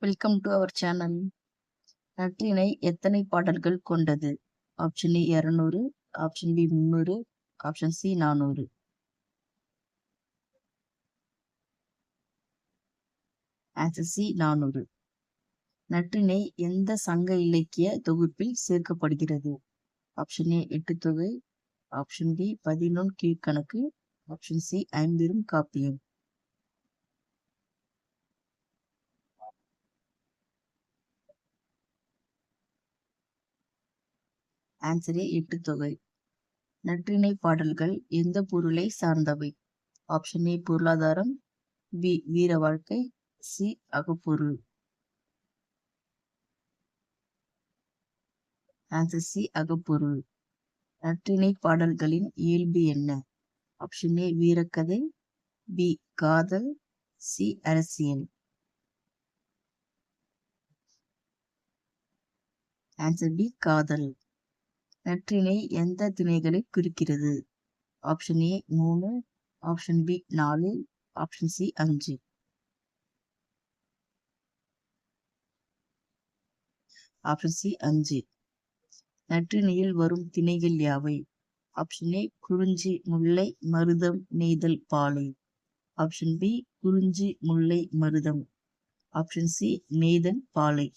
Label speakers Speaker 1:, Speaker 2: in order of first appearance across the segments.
Speaker 1: Welcome to our channel. Natrinai எத்தனை பாடல்கள் கொண்டது? Option A 200, option B 300, option C 400. Answer C 400. Natrinai எந்த சங்க இலக்கிய தொகுப்பில் சேர்க்கப்படுகிறது? Option A Ettuthokai, option B 11 Kilkanakku, option C ஐம்பெரும் காப்பியம். Answer A Ettuthokai. நற்றிணை பாடல்கள் எந்த பொருளை சார்ந்தவை? ஆப்ஷன் ஏ பொருளாதாரம், பி வீர வாழ்க்கை, சி அகப்பொருள். ஆன்சர் சி அகப்பொருள். நற்றிணை பாடல்களின் இயல்பு என்ன? ஆப்ஷன் ஏ வீரக்கதை, பி காதல், சி அரசியல். ஆன்சர் பி காதல். நற்றிணை எந்த திணைகளை குறிக்கிறது? Option A 3, option B 4, option C 5. Option C 5. நற்றிணையில் வரும் திணைகள் யாவை? ஆப்ஷன் ஏ குறிஞ்சி, முல்லை, மருதம், நெய்தல், பாலை. ஆப்ஷன் பி குறிஞ்சி, முல்லை, மருதம். ஆப்ஷன் சி நெய்தல், பாலை.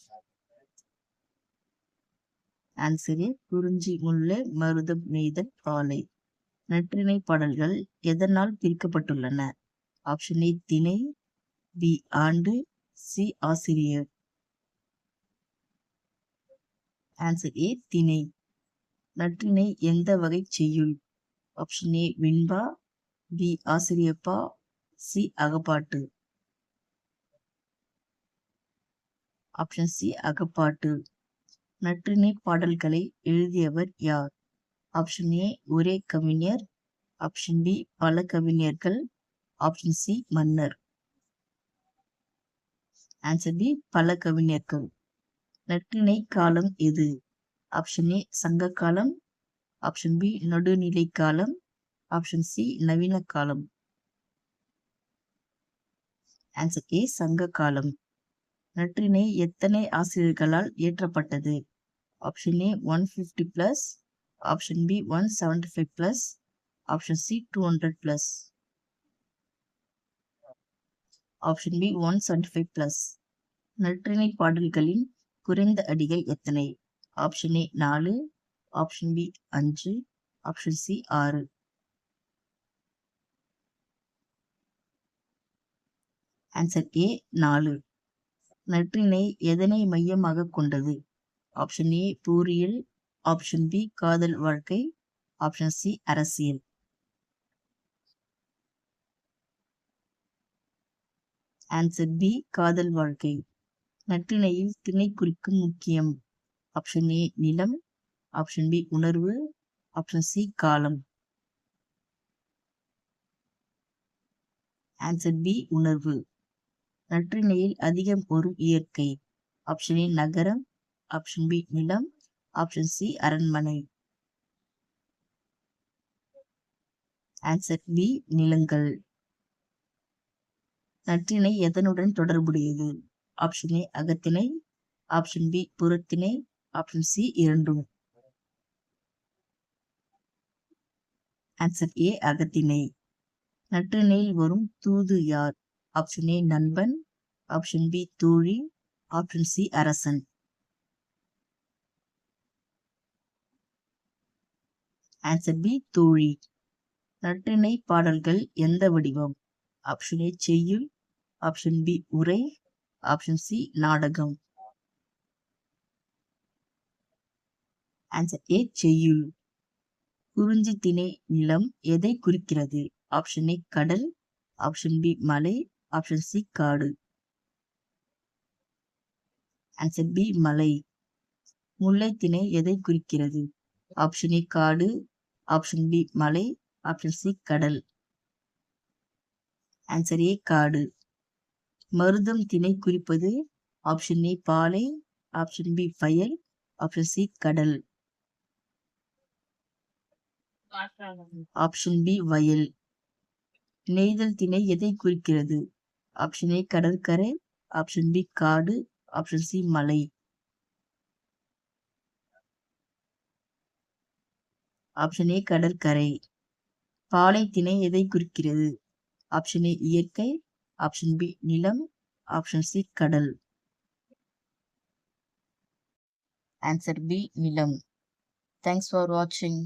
Speaker 1: ஆன்சர் ஏ குறிஞ்சி, முல்லை, மருதம், நெய்தல், பாலை. நற்றிணை பாடல்கள் எதனால் பிரிக்கப்பட்டுள்ளன? ஆப்ஷன் ஏ திணை, பி ஆண்டு, சி ஆசிரியர். ஆன்சர் ஏ திணை. நற்றிணை எந்த வகை செய்யுள்? ஆப்ஷன் ஏ வெண்பா, பி ஆசிரியப்பா, சி அகப்பாட்டு. ஆப்ஷன் சி அகப்பாட்டு. நற்றிணை பாடல்களை எழுதியவர் யார்? ஆப்ஷன் ஏ ஒரே கவிஞர், ஆப்ஷன் பி பல கவிஞர்கள், ஆப்ஷன் சி மன்னர். ஆன்சர் பி பல கவிஞர்கள். நற்றிணை காலம் எது? ஆப்ஷன் ஏ சங்க காலம், ஆப்ஷன் பி நடுநிலை காலம், ஆப்ஷன் சி நவீன காலம். ஆன்சர் ஏ சங்க காலம். நற்றிணை எத்தனை ஆசிரியர்களால் இயற்றப்பட்டது? Option A 150+, option B 175+, option C 200+. Option B 175+. Natrinai பாடல்களின் குறைந்த அடிகள் எத்தனை? Option A 4, option B 5, option C 6. Answer A 4. Natrinai எதனை மையமாக கொண்டது? ஆப்ஷன் ஏ பொறியியல், ஆப்ஷன் பி காதல் வாழ்க்கை, ஆப்ஷன் சி அரசியல். ஆன்சர் பி காதல் வாழ்க்கை. நற்றிணையில் திணை குறிக்கும் முக்கியம். ஆப்ஷன் ஏ நிலம், ஆப்ஷன் பி உணர்வு, ஆப்ஷன் சி காலம். ஆன்சர் பி உணர்வு. நற்றிணையில் அதிகம் வரும் இயற்கை. ஆப்ஷன் ஏ நகரம், ஆப்ஷன் பி நிலம், ஆப்ஷன் சி அரண்மனை. ஆன்சர் பி நிலங்கள். நற்றிணை எதனுடன் தொடர்புடையது? ஆப்ஷன் ஏ அகத்திணை, ஆப்ஷன் பி புறத்திணை, ஆப்ஷன் சி இரண்டும். ஆன்சர் ஏ அகத்திணை. நற்றிணையில் வரும் தூது யார்? ஆப்ஷன் ஏ நண்பன், ஆப்ஷன் பி தோழி, ஆப்ஷன் சி அரசன். ஆன்சர் பி தோழி. நற்றிணை பாடல்கள் எந்த வடிவம்? ஆப்ஷன் ஏ செய்யுள், ஆப்ஷன் பி உரை, ஆப்ஷன் சி நாடகம். ஆன்சர் ஏ செய்யுள். குறிஞ்சி திணை நிலம் எதை குறிக்கிறது? ஆப்ஷன் ஏ கடல், ஆப்ஷன் பி மலை, ஆப்ஷன் சி காடு. ஆன்சர் பி மலை. முல்லை திணை எதை குறிக்கிறது? ஆப்ஷன் ஏ காடு, ஆப்ஷன் பி மலை, ஆப்ஷன் சி கடல். ஆன்சர் ஏ காடு. மருதம் திணை குறிப்பது? ஆப்ஷன் ஏ பாலை, ஆப்ஷன் பி வயல், ஆப்ஷன் சி கடல். ஆப்ஷன் பி வயல். நெய்தல் திணை எதை குறிக்கிறது? ஆப்ஷன் ஏ கடற்கரை, ஆப்ஷன் பி காடு, ஆப்ஷன் சி மலை. ஆப்ஷன் ஏ கடற்கரை. பாலை திணை எதை குறிக்கிறது? ஆப்ஷன் ஏ இயற்கை, ஆப்ஷன் பி நிலம், ஆப்ஷன் சி கடல். ஆன்சர் பி நிலம். தேங்க்ஸ் ஃபார் வாட்சிங்.